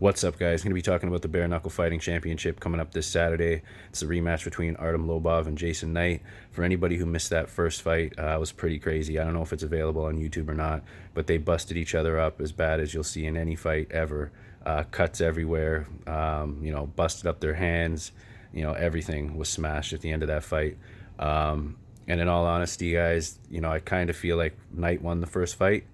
What's up, guys? Going to be talking about the Bare Knuckle Fighting Championship coming up this Saturday. It's a rematch between Lobov and Jason Knight. For anybody who missed that first fight, it was pretty crazy. I don't know if it's available on YouTube or not, but they busted each other up as bad as you'll see in any fight ever. Cuts everywhere, busted up their hands. Everything was smashed at the end of that fight. And in all honesty, guys, I kind of feel like Knight won the first fight,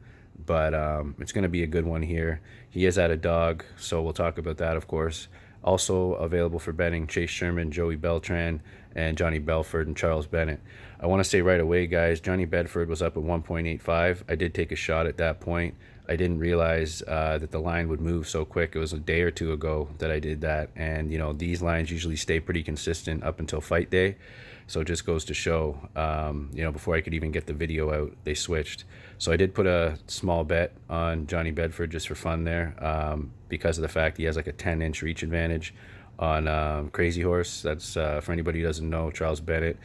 but it's going to be a good one here. He is at a dog, so we'll talk about that, of course. Also available for betting, Chase Sherman, Joey Beltran, and Johnny Belford and Charles Bennett. I want to say right away, guys, Johnny Bedford was up at 1.85. I did take a shot at that point. I didn't realize that the line would move so quick. It was a day or two ago that I did that, and these lines usually stay pretty consistent up until fight day. So it just goes to show, before I could even get the video out, they switched. So I did put a small bet on Johnny Bedford just for fun there, because of the fact he has like a 10-inch reach advantage on Crazy Horse. That's for anybody who doesn't know, Charles Bennett.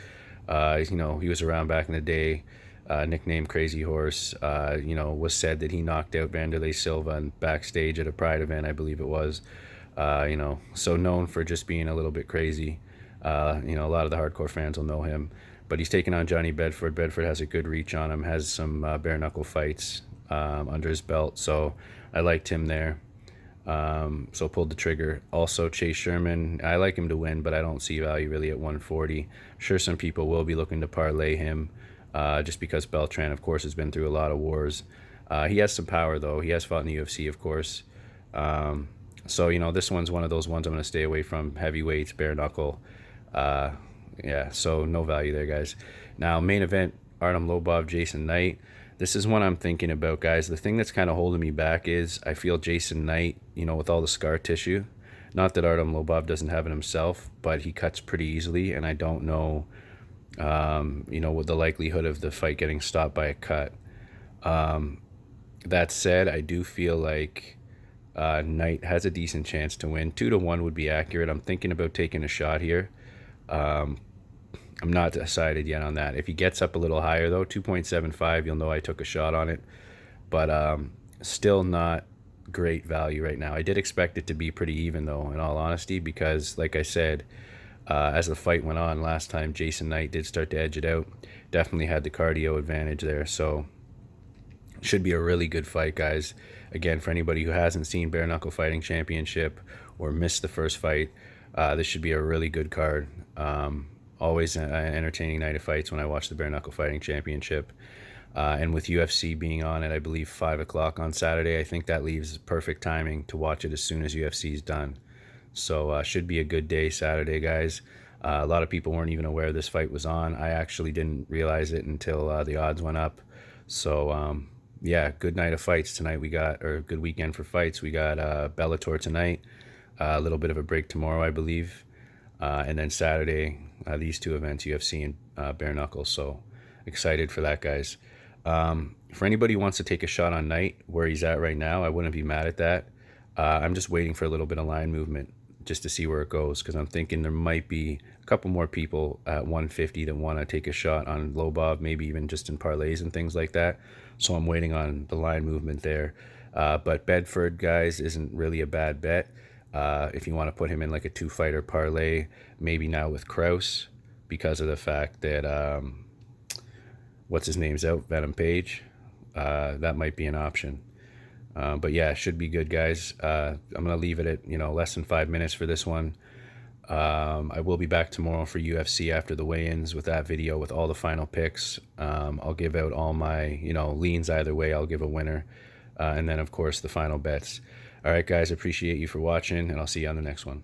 He was around back in the day, nicknamed Crazy Horse. Was said that he knocked out Vanderlei Silva backstage at a Pride event, I believe it was. So known for just being a little bit crazy. A lot of the hardcore fans will know him, but he's taking on Johnny Bedford. Bedford has a good reach on him, has some bare knuckle fights under his belt, so I liked him there. So pulled the trigger. Also, Chase Sherman, I like him to win, but I don't see value really at 140. I'm sure some people will be looking to parlay him, just because Beltran, of course, has been through a lot of wars. He has some power, though. He has fought in the UFC, of course. So this one's one of those ones I'm going to stay away from. Heavyweights, bare knuckle. So no value there, guys. Now, main event, Lobov, Jason Knight. This is one I'm thinking about, guys. The thing that's kind of holding me back is I feel Jason Knight, with all the scar tissue. Not that Lobov doesn't have it himself, but he cuts pretty easily, and I don't know, with the likelihood of the fight getting stopped by a cut. That said, I do feel like Knight has a decent chance to win. 2-1 would be accurate. I'm thinking about taking a shot here. I'm not decided yet on that. If he gets up a little higher, though, 2.75, you'll know I took a shot on it. But still not great value right now. I did expect it to be pretty even, though, in all honesty, because, like I said, as the fight went on last time, Jason Knight did start to edge it out. Definitely had the cardio advantage there, so should be a really good fight, guys. Again, for anybody who hasn't seen Bare Knuckle Fighting Championship or missed the first fight, this should be a really good card. Always an entertaining night of fights when I watch the Bare Knuckle Fighting Championship. And with UFC being on at, I believe, 5 o'clock on Saturday, I think that leaves perfect timing to watch it as soon as UFC is done. So should be a good day Saturday, guys. A lot of people weren't even aware this fight was on. I actually didn't realize it until the odds went up. So, good night of fights tonight. Good weekend for fights. We got Bellator tonight. A little bit of a break tomorrow, I believe. And then Saturday, these two events, UFC and bare knuckle. So excited for that, guys. For anybody who wants to take a shot on Knight, where he's at right now, I wouldn't be mad at that. I'm just waiting for a little bit of line movement just to see where it goes, because I'm thinking there might be a couple more people at 150 that want to take a shot on Lobov, maybe even just in parlays and things like that. So I'm waiting on the line movement there. But Bedford, guys, isn't really a bad bet. If you want to put him in like a 2-fighter parlay, maybe now with Kraus, because of the fact that, what's his name's out, Venom Page, that might be an option. But yeah, it should be good, guys. I'm going to leave it at, less than 5 minutes for this one. I will be back tomorrow for UFC after the weigh-ins with that video with all the final picks. I'll give out all my, leans either way. I'll give a winner. And then, of course, the final bets. All right, guys, appreciate you for watching, and I'll see you on the next one.